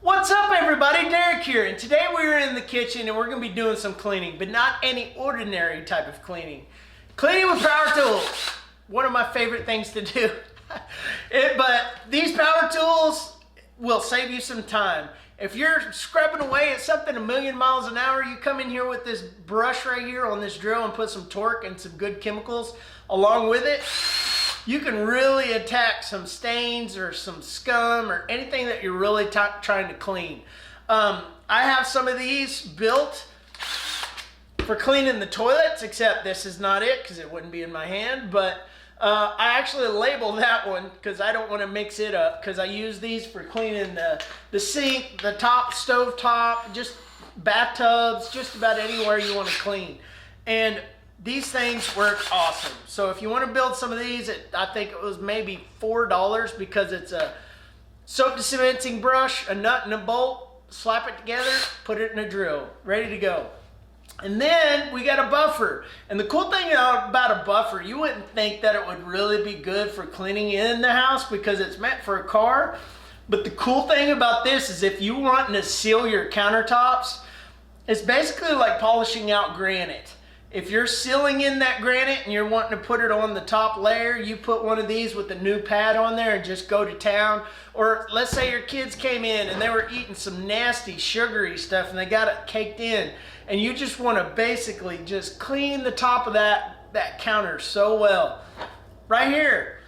What's up everybody, Derek here, and today we're in the kitchen and we're going to be doing some cleaning, but not any ordinary type of cleaning. Cleaning with power tools, one of my favorite things to do. But these power tools will save you some time. If you're scrubbing away at something a million miles an hour, you come in here with this brush right here on this drill and put some torque and some good chemicals along with it. You can really attack some stains or some scum or anything that you're really trying to clean. I have some of these built for cleaning the toilets, except this is not it because it wouldn't be in my hand. But I actually labeled that one because I don't want to mix it up, because I use these for cleaning the sink, the top, stove top, just bathtubs, just about anywhere you want to clean. And these things work awesome. So if you want to build some of these, I think it was maybe $4 because it's a soap dispensing brush, a nut and a bolt, slap it together, put it in a drill, ready to go. And then we got a buffer. And the cool thing about a buffer, you wouldn't think that it would really be good for cleaning in the house because it's meant for a car. But the cool thing about this is if you want to seal your countertops, it's basically like polishing out granite. If you're sealing in that granite and you're wanting to put it on the top layer, you put one of these with a new pad on there and just go to town. Or let's say your kids came in and they were eating some nasty sugary stuff and they got it caked in, and you just want to basically just clean the top of that counter so well. Right here,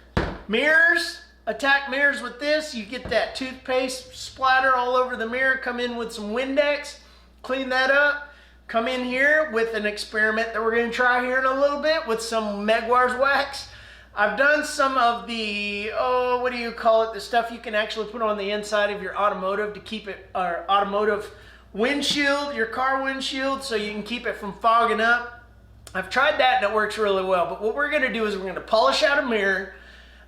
mirrors, attack mirrors with this. You get that toothpaste splatter all over the mirror, come in with some Windex, clean that up. Come in here with an experiment that we're going to try here in a little bit with some Meguiar's wax. I've done some of the, what do you call it? The stuff you can actually put on the inside of your automotive to keep it, or automotive windshield, your car windshield, so you can keep it from fogging up. I've tried that and it works really well. But what we're going to do is we're going to polish out a mirror,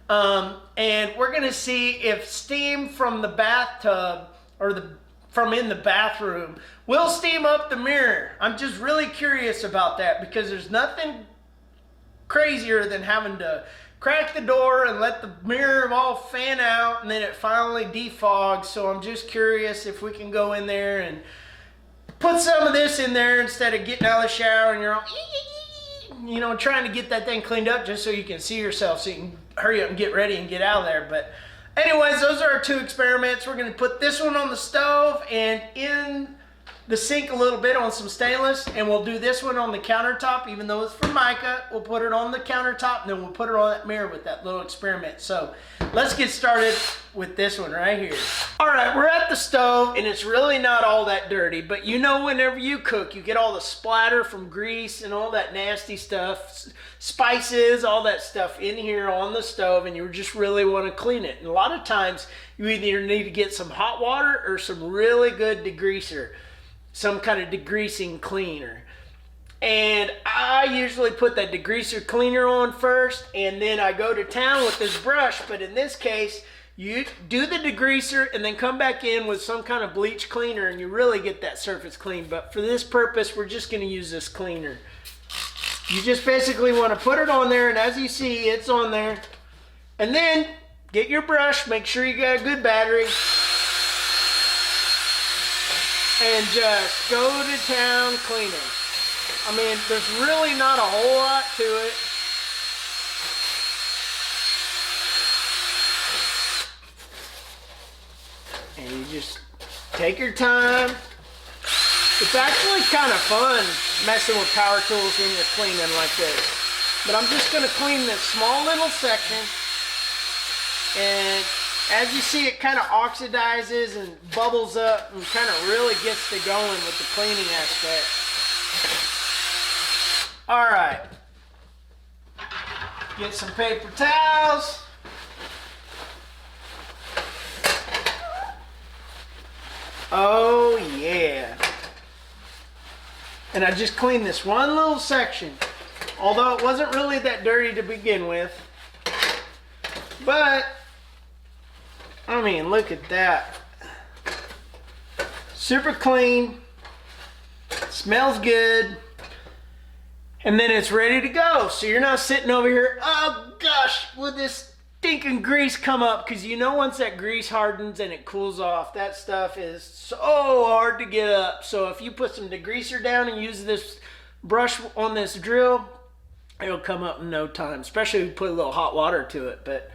and we're going to see if steam from the bathtub or from in the bathroom will steam up the mirror. I'm just really curious about that because there's nothing crazier than having to crack the door and let the mirror all fan out and then it finally defogs. So I'm just curious if we can go in there and put some of this in there instead of getting out of the shower and you're all, you know, trying to get that thing cleaned up just so you can see yourself, so you can hurry up and get ready and get out of there. But anyways, those are our two experiments. We're going to put this one on the stove and in the sink a little bit on some stainless, and we'll do this one on the countertop. Even though it's from mica, we'll put it on the countertop and then we'll put it on that mirror with that little experiment. So let's get started with this one right here. All right, we're at the stove and it's really not all that dirty, but you know whenever you cook, you get all the splatter from grease and all that nasty stuff, spices, all that stuff in here on the stove, and you just really want to clean it. And a lot of times you either need to get some hot water or some really good degreaser, some kind of degreasing cleaner. And I usually put that degreaser cleaner on first and then I go to town with this brush. But in this case, you do the degreaser and then come back in with some kind of bleach cleaner and you really get that surface clean. But for this purpose, we're just going to use this cleaner. You just basically want to put it on there, and as you see, it's on there. And then get your brush, make sure you got a good battery, and just go to town cleaning. I mean, there's really not a whole lot to it. And you just take your time. It's actually kind of fun messing with power tools when you're cleaning like this. But I'm just going to clean this small little section. And as you see, it kind of oxidizes and bubbles up and kind of really gets to going with the cleaning aspect. All right. Get some paper towels. Oh yeah. And I just cleaned this one little section, although it wasn't really that dirty to begin with. But I mean, look at that. Super clean, smells good, and then it's ready to go. So you're not sitting over here, oh gosh, with this stinking grease come up, because you know once that grease hardens and it cools off, that stuff is so hard to get up. So if you put some degreaser down and use this brush on this drill, it'll come up in no time, especially if you put a little hot water to it. But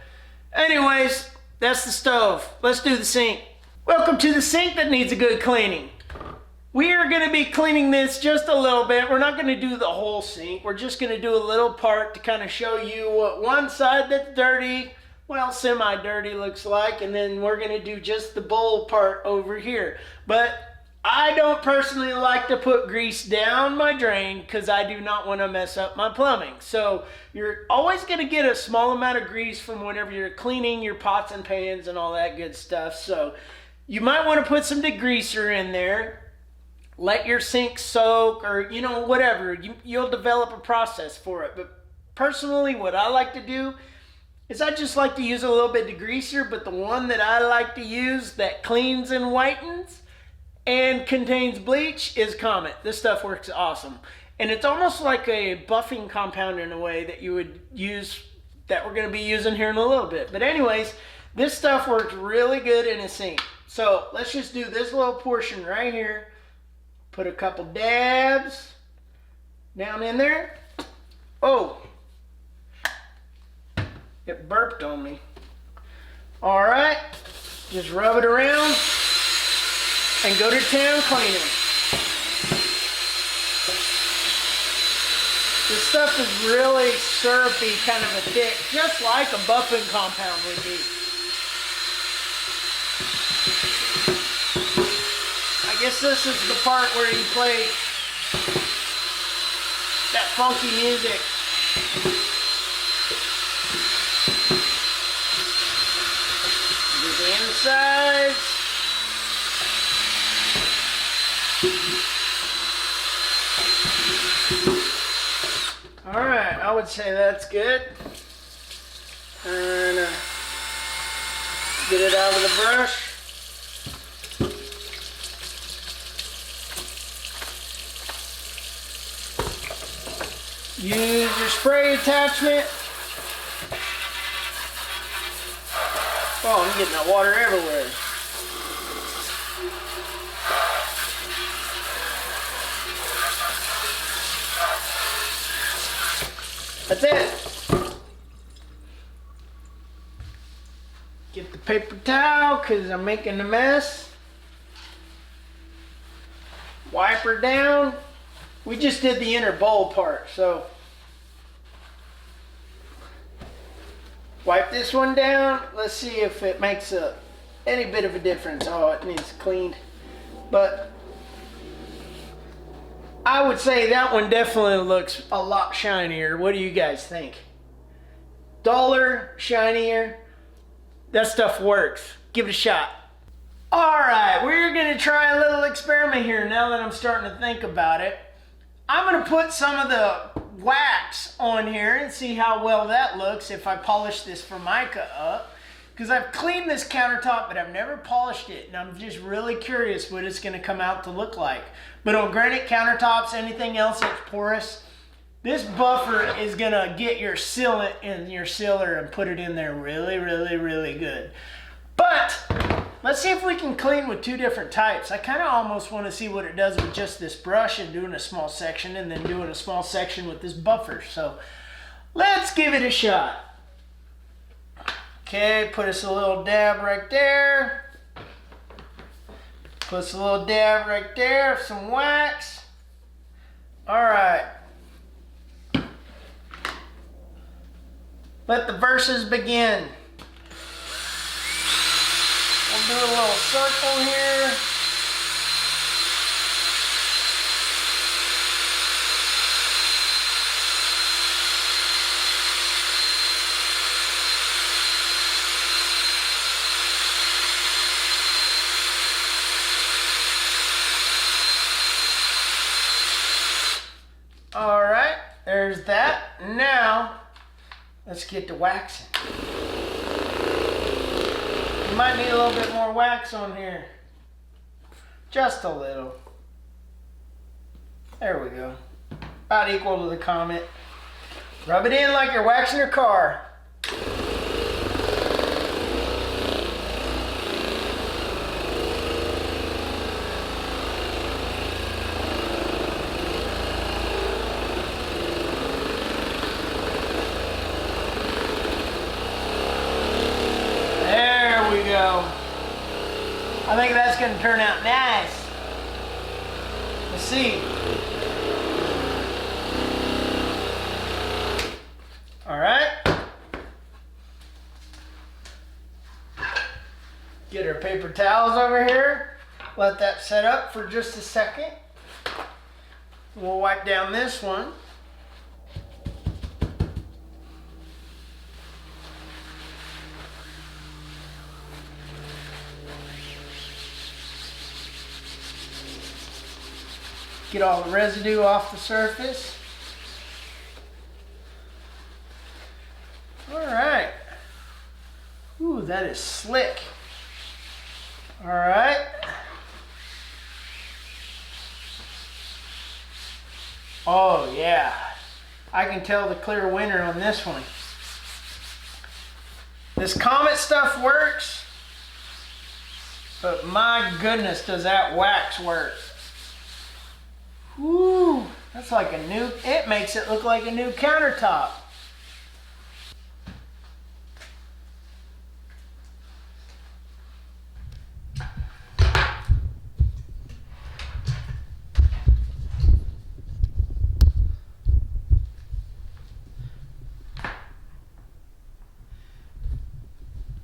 anyways, that's the stove. Let's do the sink. Welcome to the sink that needs a good cleaning. We are going to be cleaning this just a little bit. We're not going to do the whole sink. We're just going to do a little part to kind of show you what one side that's dirty, well, semi-dirty looks like, and then we're going to do just the bowl part over here. But I don't personally like to put grease down my drain because I do not want to mess up my plumbing. So you're always going to get a small amount of grease from whenever you're cleaning your pots and pans and all that good stuff. So you might want to put some degreaser in there. Let your sink soak, or you know, whatever. You'll develop a process for it. But personally, what I like to do is I just like to use a little bit of degreaser, but the one that I like to use that cleans and whitens and contains bleach is Comet. This stuff works awesome. And it's almost like a buffing compound in a way that you would use, that we're going to be using here in a little bit. But anyways, this stuff works really good in a sink. So let's just do this little portion right here. Put a couple dabs down in there. Oh, it burped on me. All right, just rub it around and go to town cleaning. This stuff is really syrupy, kind of a thick, just like a buffing compound would be. I guess this is the part where you play that funky music. Do the insides. All right, I would say that's good. And get it out of the brush. Use your spray attachment. Oh, I'm getting that water everywhere. That's it. Get the paper towel because I'm making a mess. Wipe her down. We just did the inner bowl part, so wipe this one down. Let's see if it makes any bit of a difference. Oh, it needs cleaned. But I would say that one definitely looks a lot shinier. What do you guys think? Duller, shinier. That stuff works. Give it a shot. All right, we're gonna try a little experiment here now that I'm starting to think about it. I'm going to put some of the wax on here and see how well that looks if I polish this Formica up. Because I've cleaned this countertop, but I've never polished it. And I'm just really curious what it's going to come out to look like. But on granite countertops, anything else that's porous, this buffer is going to get your sealant in your sealer and put it in there really, really, really good. But let's see if we can clean with two different types. I kind of almost want to see what it does with just this brush and doing a small section and then doing a small section with this buffer. So let's give it a shot. Okay, put us a little dab right there. Put us a little dab right there of some wax. All right. Let the verses begin. Do a little circle here. All right, there's that. Now, let's get to waxing. Might need a little bit more wax on here. Just a little. There we go. About equal to the Comet. Rub it in like you're waxing your car. I think that's gonna turn out nice. Let's see. All right. Get our paper towels over here. Let that set up for just a second. We'll wipe down this one. Get all the residue off the surface. All right. Ooh, that is slick. All right. Oh yeah. I can tell the clear winner on this one. This Comet stuff works, but my goodness, does that wax work. Woo, that's like a new, it makes it look like a new countertop.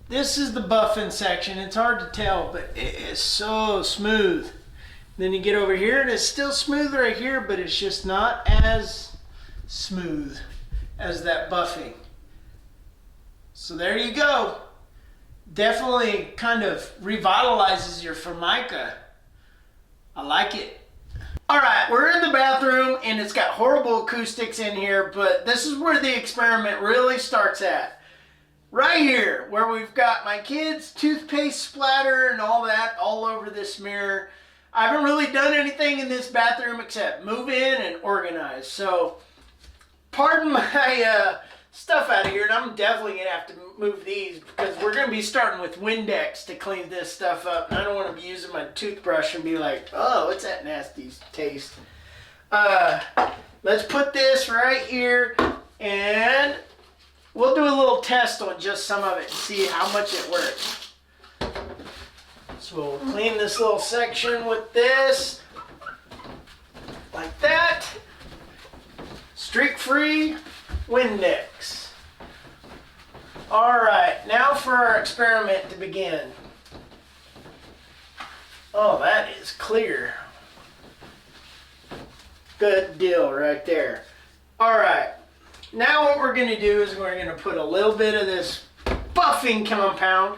This is the buffing section. It's hard to tell, but it is so smooth. Then you get over here and it's still smooth right here, but it's just not as smooth as that buffing. So there you go. Definitely kind of revitalizes your Formica. I like it. All right, we're in the bathroom and it's got horrible acoustics in here, but this is where the experiment really starts at. Right here, where we've got my kids' toothpaste splatter and all that all over this mirror. I haven't really done anything in this bathroom except move in and organize. So, pardon my stuff out of here, and I'm definitely going to have to move these because we're going to be starting with Windex to clean this stuff up. And I don't want to be using my toothbrush and be like, oh, what's that nasty taste? Let's put this right here and we'll do a little test on just some of it and see how much it works. So we'll clean this little section with this, like that. Streak-free Windex. All right, now for our experiment to begin. Oh, that is clear. Good deal right there. All right. Now what we're going to do is we're going to put a little bit of this buffing compound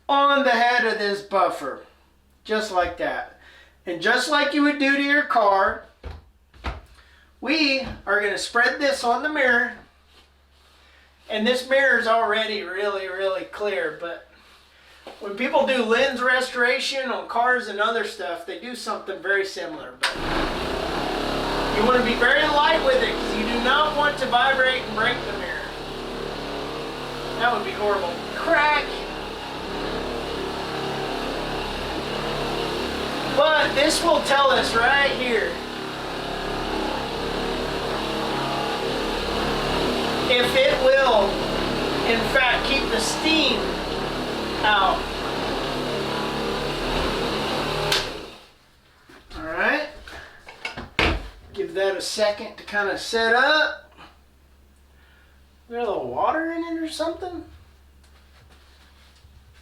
on the head of this buffer. Just like that. And just like you would do to your car, we are going to spread this on the mirror. And this mirror is already really, really clear. But when people do lens restoration on cars and other stuff, they do something very similar. But you want to be very light with it because you do not want to vibrate and break the mirror. That would be horrible. Crack! But this will tell us right here if it will, in fact, keep the steam out. Alright. Give that a second to kind of set up. Is there a little water in it or something?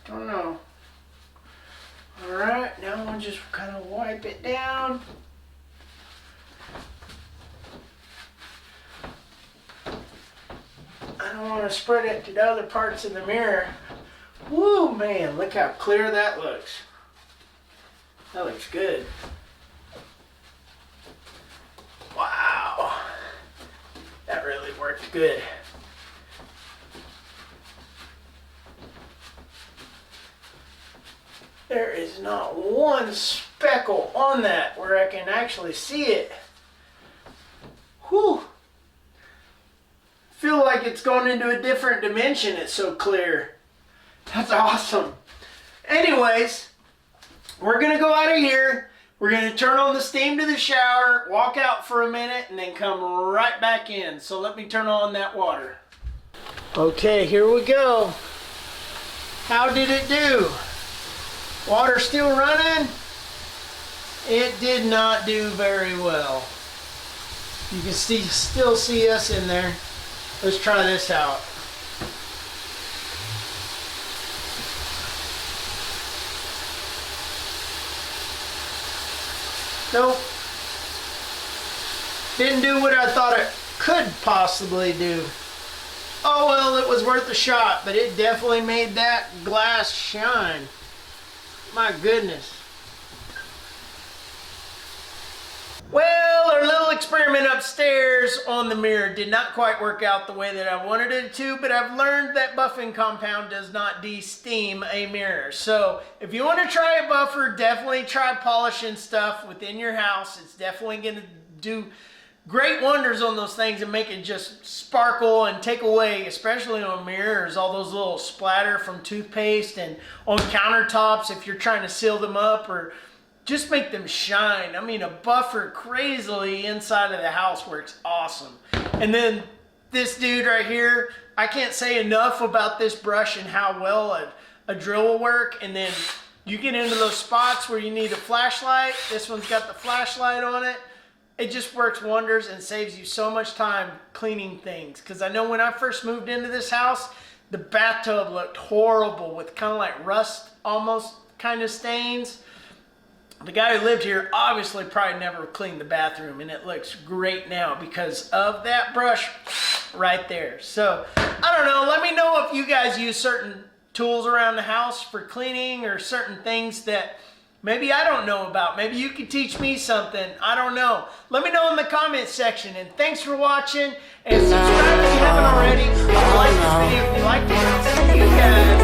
Don't know. Alright, now I'll just kind of wipe it down. I don't want to spread it to the other parts of the mirror. Woo, man, look how clear that looks. That looks good. Wow, that really worked good. There is not one speckle on that where I can actually see it. Whew. Feel like it's going into a different dimension. It's so clear. That's awesome. Anyways, we're going to go out of here. We're going to turn on the steam to the shower, walk out for a minute, and then come right back in. So let me turn on that water. Okay, here we go. How did it do? Water still running. It did not do very well. You can still see us in there. Let's try this out. Nope. Didn't do what I thought it could possibly do. Oh well, it was worth a shot, but it definitely made that glass shine. My goodness. Well, our little experiment upstairs on the mirror did not quite work out the way that I wanted it to, but I've learned that buffing compound does not de-steam a mirror. So if you want to try a buffer, definitely try polishing stuff within your house. It's definitely going to do great wonders on those things and make it just sparkle and take away, especially on mirrors, all those little splatter from toothpaste, and on countertops if you're trying to seal them up, or just make them shine. I mean, a buffer crazily inside of the house works awesome. And then this dude right here, I can't say enough about this brush and how well a drill will work. And then you get into those spots where you need a flashlight. This one's got the flashlight on it. It just works wonders and saves you so much time cleaning things. Because I know when I first moved into this house, the bathtub looked horrible with kind of like rust almost kind of stains. The guy who lived here obviously probably never cleaned the bathroom, and it looks great now because of that brush right there. So I don't know, let me know if you guys use certain tools around the house for cleaning, or certain things that maybe I don't know about. Maybe you could teach me something. I don't know. Let me know in the comments section. And thanks for watching. And subscribe if you haven't already. Like this video if you liked it. See you guys.